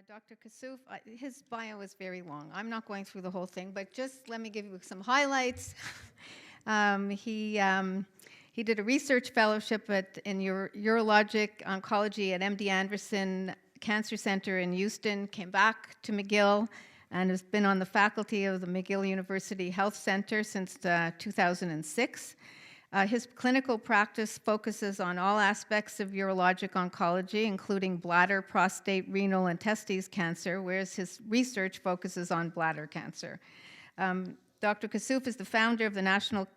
Dr. Kassouf, his bio is very long. I'm not going through the whole thing, but just let me give you some highlights. He did a research fellowship in urologic oncology at MD Anderson Cancer Center in Houston, came back to McGill, and has been on the faculty of the McGill University Health Center since 2006. His clinical practice focuses on all aspects of urologic oncology, including bladder, prostate, renal, and testes cancer, whereas his research focuses on bladder cancer. Dr. Kassouf is the founder of the National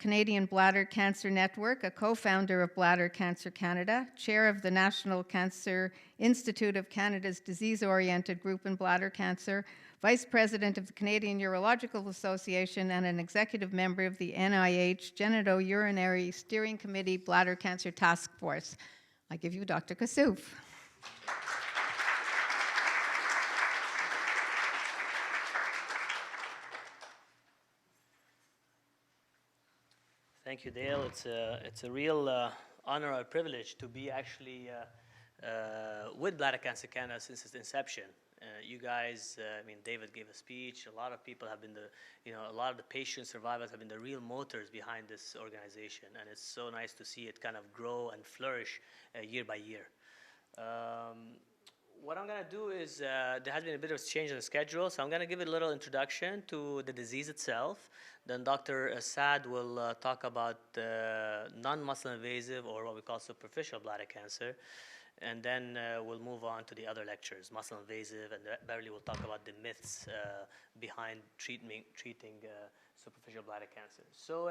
Canadian Bladder Cancer Network, a co-founder of Bladder Cancer Canada, chair of the National Cancer Institute of Canada's disease-oriented group in bladder cancer, vice president of the Canadian Urological Association, and an executive member of the NIH Genitourinary Steering Committee Bladder Cancer Task Force. I give you Dr. Kassouf. Thank you, Dale. It's a real honor or privilege to be actually with Bladder Cancer Canada since its inception. You guys, David gave a speech. A lot of people have been a lot of the patient survivors have been the real motors behind this organization, and it's so nice to see it kind of grow and flourish year by year. What I'm going to do is, there has been a bit of a change in the schedule, so I'm going to give a little introduction to the disease itself. Then Dr. Saad will talk about non-muscle invasive, or what we call superficial bladder cancer. And then we'll move on to the other lectures, muscle invasive, and Beverly will talk about the myths behind treating superficial bladder cancer. So,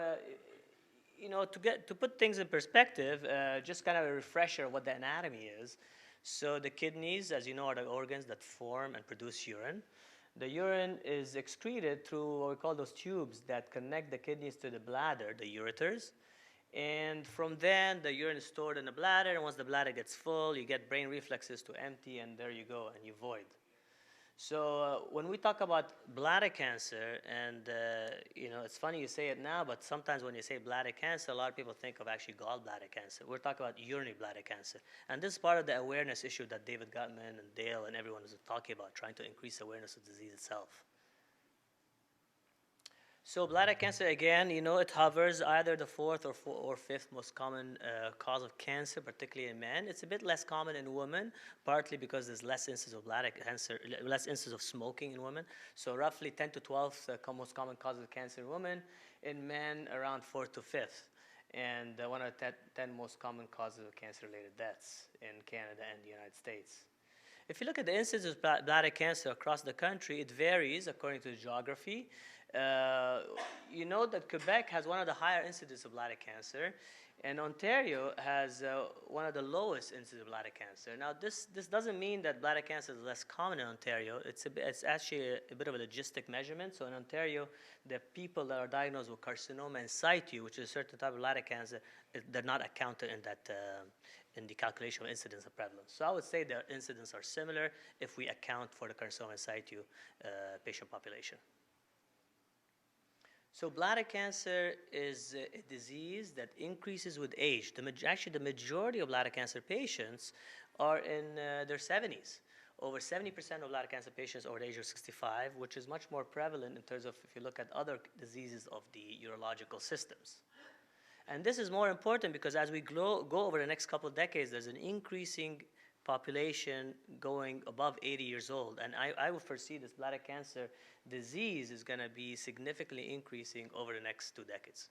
to put things in perspective, just kind of a refresher of what the anatomy is. So the kidneys, as you know, are the organs that form and produce urine. The urine is excreted through what we call those tubes that connect the kidneys to the bladder, the ureters. And from then, the urine is stored in the bladder, and once the bladder gets full, you get brain reflexes to empty, and there you go, and you void. So when we talk about bladder cancer, and it's funny you say it now, but sometimes when you say bladder cancer, a lot of people think of actually gallbladder cancer. We're talking about urinary bladder cancer. And this is part of the awareness issue that David Gutman and Dale and everyone was talking about, trying to increase awareness of the disease itself. So bladder cancer, again, it hovers either the fourth or fifth most common cause of cancer, particularly in men. It's a bit less common in women, partly because there's less incidence of bladder cancer, less incidence of smoking in women. So roughly 10 to 12 most common causes of cancer in women. In men, around 4th to 5th. And one of the 10 most common causes of cancer-related deaths in Canada and the United States. If you look at the incidence of bladder cancer across the country, it varies according to the geography. You know that Quebec has one of the higher incidences of bladder cancer, and Ontario has one of the lowest incidences of bladder cancer. Now, this doesn't mean that bladder cancer is less common in Ontario. It's actually a bit of a logistic measurement. So in Ontario, the people that are diagnosed with carcinoma in situ, which is a certain type of bladder cancer, they're not accounted in that in the calculation of incidence and prevalence. So I would say the incidences are similar if we account for the carcinoma in situ patient population. So bladder cancer is a disease that increases with age. Actually, the majority of bladder cancer patients are in their 70s. Over 70% of bladder cancer patients over the age of 65, which is much more prevalent in terms of if you look at other diseases of the urological systems. And this is more important because as we go over the next couple of decades, there's an increasing population going above 80 years old. And I would foresee this bladder cancer disease is going to be significantly increasing over the next 2 decades.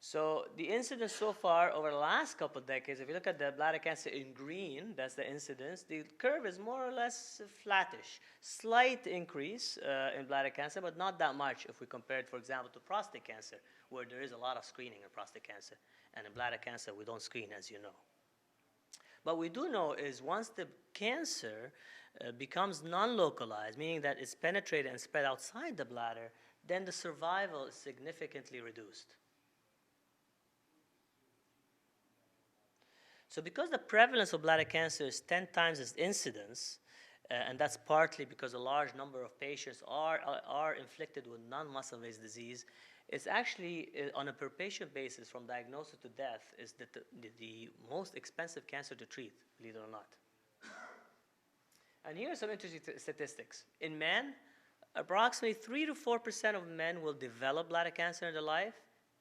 So the incidence so far over the last couple of decades, if you look at the bladder cancer in green, that's the incidence, the curve is more or less flattish. Slight increase in bladder cancer, but not that much if we compare it, for example, to prostate cancer, where there is a lot of screening in prostate cancer. And in bladder cancer, we don't screen, as you know. But we do know is once the cancer becomes non-localized, meaning that it's penetrated and spread outside the bladder, then the survival is significantly reduced. So because the prevalence of bladder cancer is 10 times its incidence, and that's partly because a large number of patients are inflicted with non-muscle invasive disease, it's actually, on a per patient basis, from diagnosis to death, is the most expensive cancer to treat, believe it or not. And here are some interesting statistics. In men, approximately 3 to 4% of men will develop bladder cancer in their life.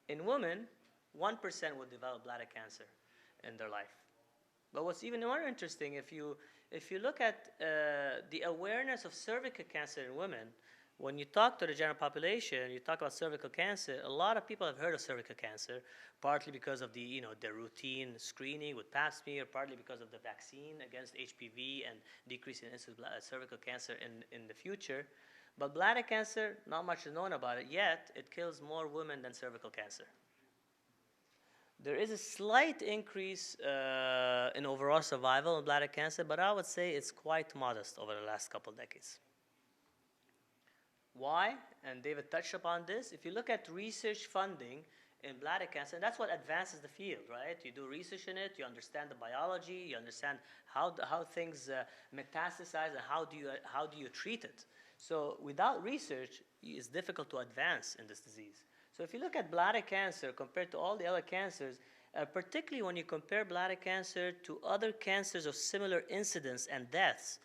In women, 1% will develop bladder cancer in their life. But what's even more interesting, if you look at the awareness of cervical cancer in women, when you talk to the general population, you talk about cervical cancer, a lot of people have heard of cervical cancer, partly because of the routine screening with pap smear, partly because of the vaccine against HPV and decreasing incidence of cervical cancer in the future. But bladder cancer, not much is known about it, yet it kills more women than cervical cancer. There is a slight increase in overall survival in bladder cancer, but I would say it's quite modest over the last couple of decades. Why? And David touched upon this. If you look at research funding in bladder cancer, and that's what advances the field, right? You do research in it, you understand the biology, you understand how things metastasize, and how do you treat it. So without research, it's difficult to advance in this disease. So if you look at bladder cancer compared to all the other cancers, particularly when you compare bladder cancer to other cancers of similar incidence and deaths,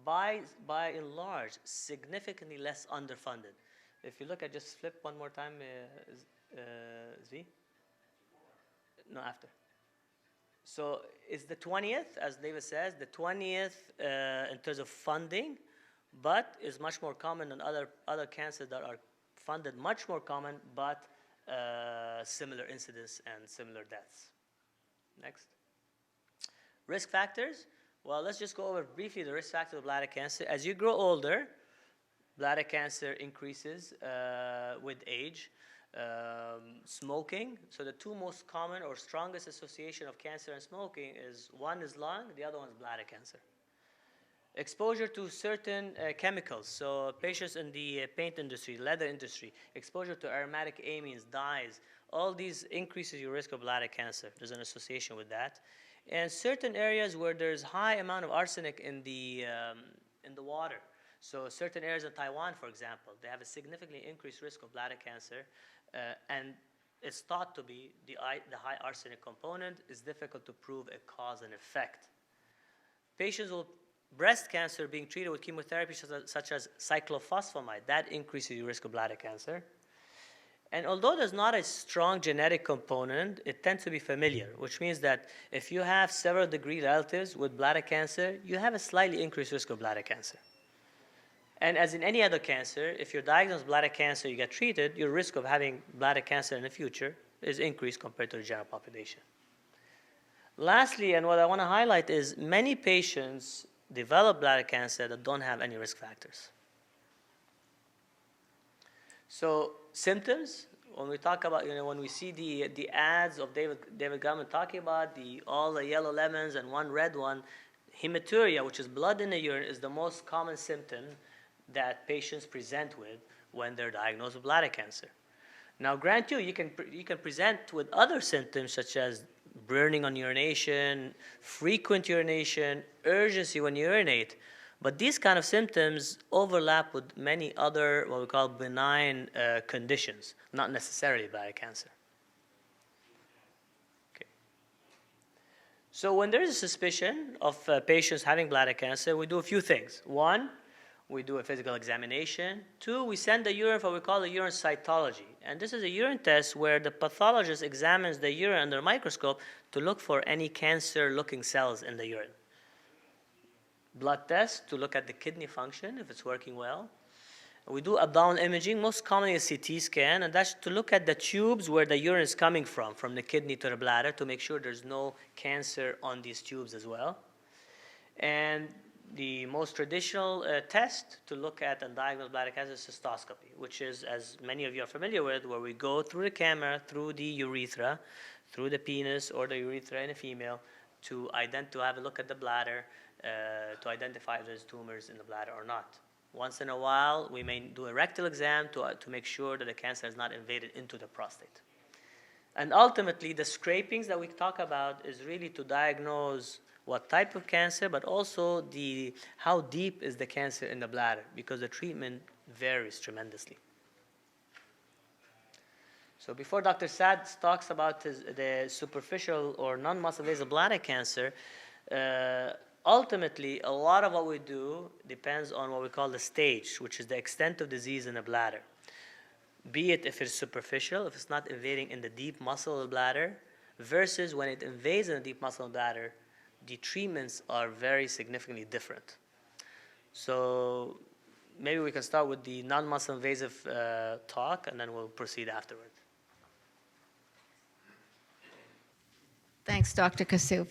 by and large, significantly less underfunded. If you look at, just flip one more time, Z? No, after. So it's the 20th, as David says, the 20th in terms of funding, but is much more common than other cancers that are funded much more common, but similar incidence and similar deaths. Next. Risk factors. Well, let's just go over briefly the risk factors of bladder cancer. As you grow older, bladder cancer increases with age. Smoking. So the two most common or strongest association of cancer and smoking is, one is lung, the other one is bladder cancer. Exposure to certain chemicals, so patients in the paint industry, leather industry, exposure to aromatic amines, dyes, all these increases your risk of bladder cancer. There's an association with that. And certain areas where there's high amount of arsenic in the water. So certain areas in Taiwan, for example, they have a significantly increased risk of bladder cancer, and it's thought to be the high arsenic component is difficult to prove a cause and effect. Patients with breast cancer being treated with chemotherapy such as cyclophosphamide, that increases your risk of bladder cancer. And although there's not a strong genetic component, it tends to be familiar, which means that if you have several degree relatives with bladder cancer, you have a slightly increased risk of bladder cancer. And as in any other cancer, if you're diagnosed with bladder cancer, you get treated, your risk of having bladder cancer in the future is increased compared to the general population. Lastly, and what I want to highlight is many patients develop bladder cancer that don't have any risk factors. So symptoms, when we talk about, when we see the ads of David Garman talking about all the yellow lemons and one red one, hematuria, which is blood in the urine, is the most common symptom that patients present with when they're diagnosed with bladder cancer. Now, grant you can present with other symptoms such as burning on urination, frequent urination, urgency when you urinate. But these kind of symptoms overlap with many other what we call benign conditions, not necessarily bladder cancer. Okay. So when there is a suspicion of patients having bladder cancer, we do a few things. One, we do a physical examination. Two, we send the urine for what we call a urine cytology. And this is a urine test where the pathologist examines the urine under a microscope to look for any cancer-looking cells in the urine. Blood test to look at the kidney function, if it's working well. We do abdominal imaging, most commonly a CT scan, and that's to look at the tubes where the urine is coming from the kidney to the bladder, to make sure there's no cancer on these tubes as well. And the most traditional test to look at and diagnose bladder cancer is cystoscopy, which is, as many of you are familiar with, where we go through the camera, through the urethra, through the penis or the urethra in a female to have a look at the bladder, to identify if there's tumors in the bladder or not. Once in a while, we may do a rectal exam to make sure that the cancer has not invaded into the prostate. And ultimately, the scrapings that we talk about is really to diagnose what type of cancer, but also how deep is the cancer in the bladder, because the treatment varies tremendously. So before Dr. Saad talks about the superficial or non-muscle invasive bladder cancer, ultimately, a lot of what we do depends on what we call the stage, which is the extent of disease in the bladder. Be it if it's superficial, if it's not invading in the deep muscle of the bladder, versus when it invades in the deep muscle of the bladder, the treatments are very significantly different. So maybe we can start with the non-muscle invasive talk, and then we'll proceed afterward. Thanks, Dr. Kassouf.